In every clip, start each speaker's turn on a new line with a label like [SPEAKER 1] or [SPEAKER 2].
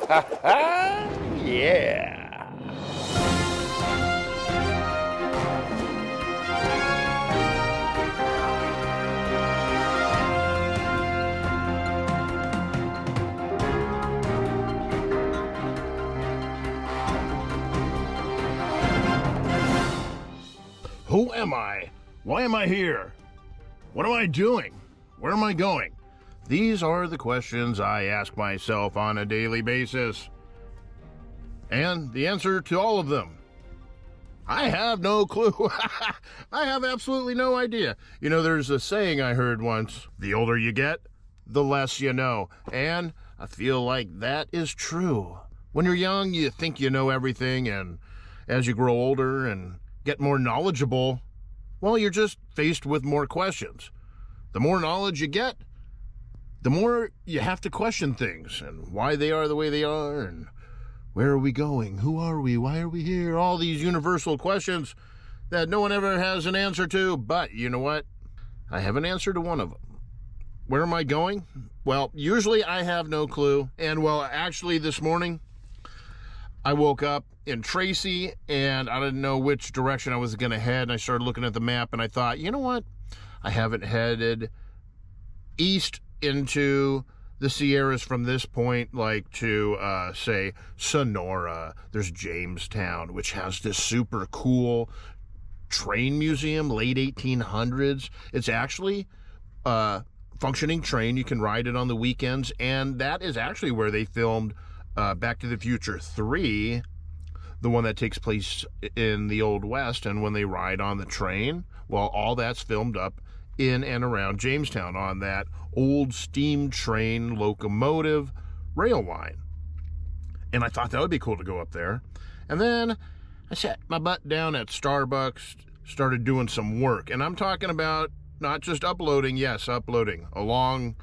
[SPEAKER 1] Yeah. Who am I? Why am I here? What am I doing? Where am I going? These are the questions I ask myself on a daily basis. And the answer to all of them, I have no clue. I have absolutely no idea. You know, there's a saying I heard once, the older you get, the less you know. And I feel like that is true. When you're young, you think you know everything, and as you grow older and get more knowledgeable, well, you're just faced with more questions. The more knowledge you get, the more you have to question things and why they are the way they are, and where are we going? Who are we? Why are we here? All these universal questions that no one ever has an answer to. But you know what? I have an answer to one of them. Where am I going? Well, usually I have no clue. And well, actually this morning, I woke up in Tracy and I didn't know which direction I was going to head. And I started looking at the map and I thought, you know what? I haven't headed east into the Sierras from this point, like to, say, Sonora. There's Jamestown, which has this super cool train museum, late 1800s. It's actually a functioning train. You can ride it on the weekends, and that is actually where they filmed Back to the Future 3, the one that takes place in the Old West, and when they ride on the train, well, all that's filmed up in and around Jamestown on that old steam train locomotive rail line. And I thought that would be cool to go up there. And then I sat my butt down at Starbucks, started doing some work. And I'm talking about not just uploading, yes, uploading a long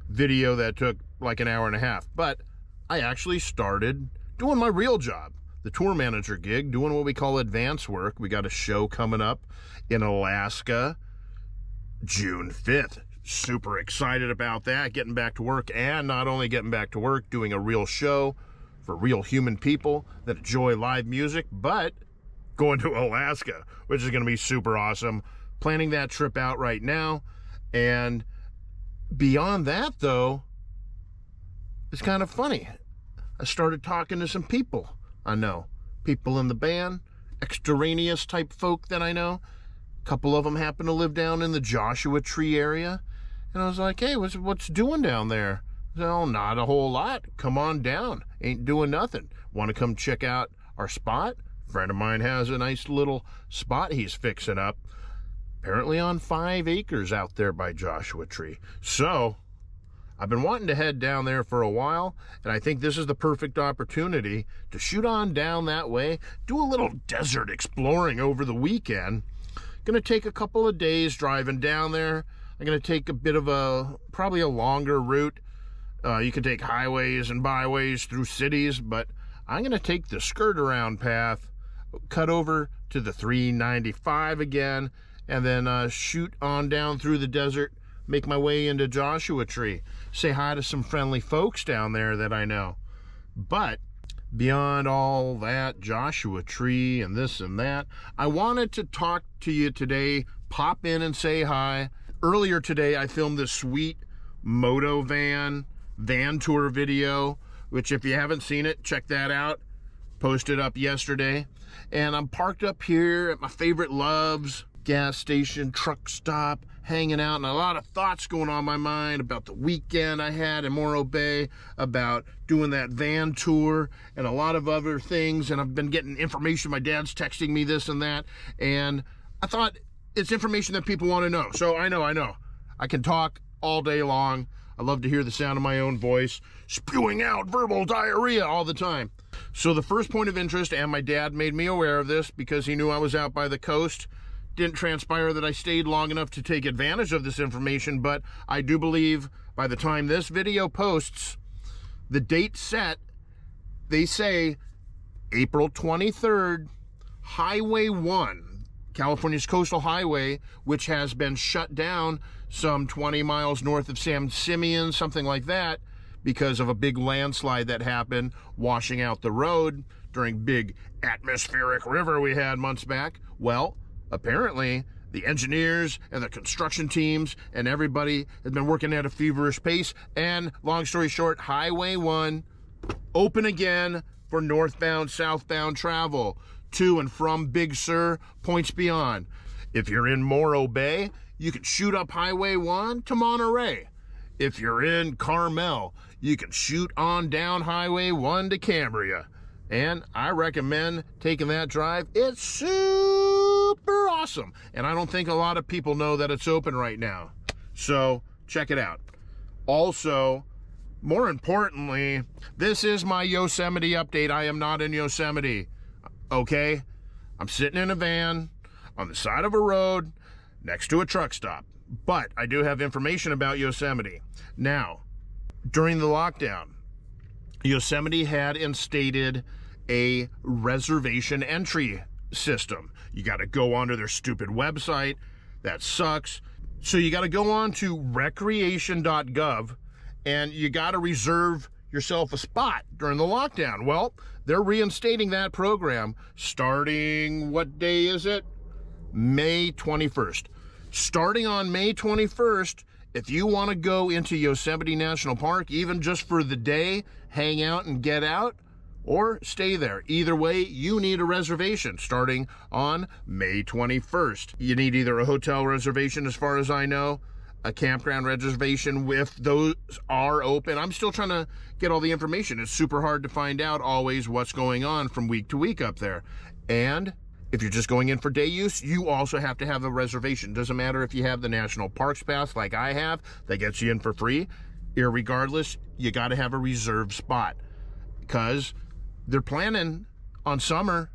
[SPEAKER 1] video that took like an hour and a half, but I actually started doing my real job, the tour manager gig, doing what we call advance work. We got a show coming up in Alaska, June 5th. Super excited about that, getting back to work, and not only getting back to work, doing a real show for real human people that enjoy live music, but going to Alaska, which is going to be super awesome. Planning that trip out right now. And beyond that, though, it's kind of funny. I started talking to some people I know. People in the band, extraneous type folk that I know. A couple of them happen to live down in the Joshua Tree area. And I was like, hey, what's doing down there? Well, not a whole lot. Come on down. Ain't doing nothing. Want to come check out our spot? A friend of mine has a nice little spot he's fixing up. Apparently on 5 acres out there by Joshua Tree. So, I've been wanting to head down there for a while, and I think this is the perfect opportunity to shoot on down that way, do a little desert exploring over the weekend. Going to take a couple of days driving down there. I'm going to take a bit of probably a longer route. You can take highways and byways through cities, but I'm going to take the skirt around path, cut over to the 395 again, and then shoot on down through the desert, make my way into Joshua Tree, say hi to some friendly folks down there that I know. But beyond all that, Joshua Tree and this and that, I wanted to talk to you today, pop in and say hi. Earlier today, I filmed this sweet moto van tour video, which if you haven't seen it, check that out. Posted up yesterday. And I'm parked up here at my favorite Love's gas station, truck stop, hanging out, and a lot of thoughts going on in my mind about the weekend I had in Morro Bay, about doing that van tour, and a lot of other things. And I've been getting information. My dad's texting me this and that, and I thought it's information that people want to know. So I know. I can talk all day long. I love to hear the sound of my own voice, spewing out verbal diarrhea all the time. So the first point of interest, and my dad made me aware of this because he knew I was out by the coast. Didn't transpire that I stayed long enough to take advantage of this information, but I do believe by the time this video posts, the date set, they say April 23rd, Highway 1, California's coastal highway, which has been shut down some 20 miles north of San Simeon, something like that, because of a big landslide that happened, washing out the road during big atmospheric river we had months back. Well, apparently the engineers and the construction teams and everybody has been working at a feverish pace, and long story short, Highway 1 open again for northbound, southbound travel to and from Big Sur, points beyond. If you're in Morro Bay, you can shoot up Highway 1 to Monterey. If you're in Carmel, you can shoot on down Highway 1 to Cambria. And I recommend taking that drive. It's super awesome. And I don't think a lot of people know that it's open right now. So check it out. Also, more importantly, this is my Yosemite update. I am not in Yosemite, okay? I'm sitting in a van on the side of a road next to a truck stop. But I do have information about Yosemite. Now, during the lockdown, Yosemite had instated a reservation entry system. You got to go onto their stupid website. That sucks. So you got to go on to recreation.gov and you got to reserve yourself a spot during the lockdown. Well, they're reinstating that program starting, what day is it? May 21st. Starting on May 21st, if you want to go into Yosemite National Park, even just for the day, hang out and get out, or stay there. Either way, you need a reservation starting on May 21st. You need either a hotel reservation, as far as I know, a campground reservation if those are open. I'm still trying to get all the information. It's super hard to find out always what's going on from week to week up there. And if you're just going in for day use, you also have to have a reservation. Doesn't matter if you have the National Parks Pass like I have, that gets you in for free. Irregardless, you got to have a reserved spot because they're planning on summer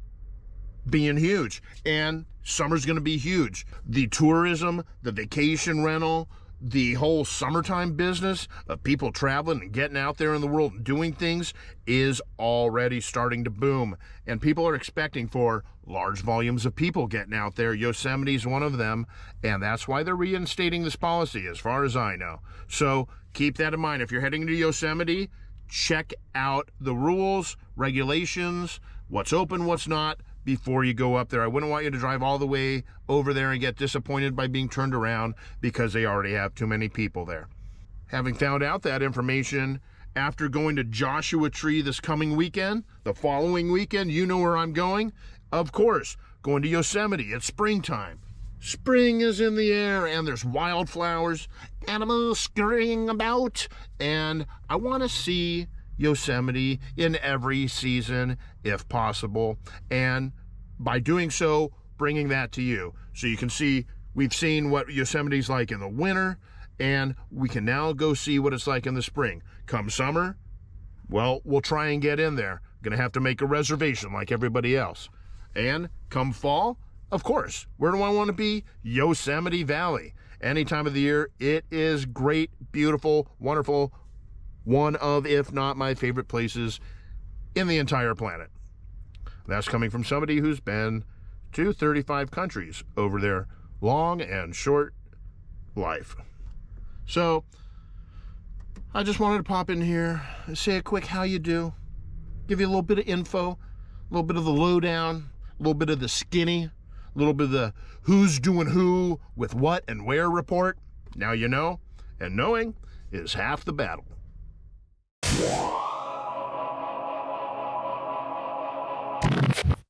[SPEAKER 1] being huge, and summer's going to be huge. The tourism, the vacation rental, the whole summertime business of people traveling and getting out there in the world and doing things is already starting to boom. And people are expecting for large volumes of people getting out there. Yosemite's one of them, and that's why they're reinstating this policy, as far as I know. So keep that in mind. If you're heading to Yosemite, check out the rules, regulations, what's open, what's not, before you go up there. I wouldn't want you to drive all the way over there and get disappointed by being turned around because they already have too many people there. Having found out that information after going to Joshua Tree this coming weekend, the following weekend, you know where I'm going. Of course, going to Yosemite. It's springtime. Spring is in the air and there's wildflowers, animals scurrying about, and I want to see Yosemite in every season if possible, and by doing so, bringing that to you so you can see. We've seen what Yosemite's like in the winter, and we can now go see what it's like in the spring. Come summer, well, we'll try and get in there. Gonna have to make a reservation like everybody else. And come fall, of course, where do I want to be? Yosemite Valley. Any time of the year, it is great, beautiful, wonderful. One of, if not my favorite places in the entire planet. That's coming from somebody who's been to 35 countries over their long and short life. So, I just wanted to pop in here and say a quick how you do. Give you a little bit of info, a little bit of the lowdown, a little bit of the skinny, a little bit of the who's doing who with what and where report. Now you know, and knowing is half the battle.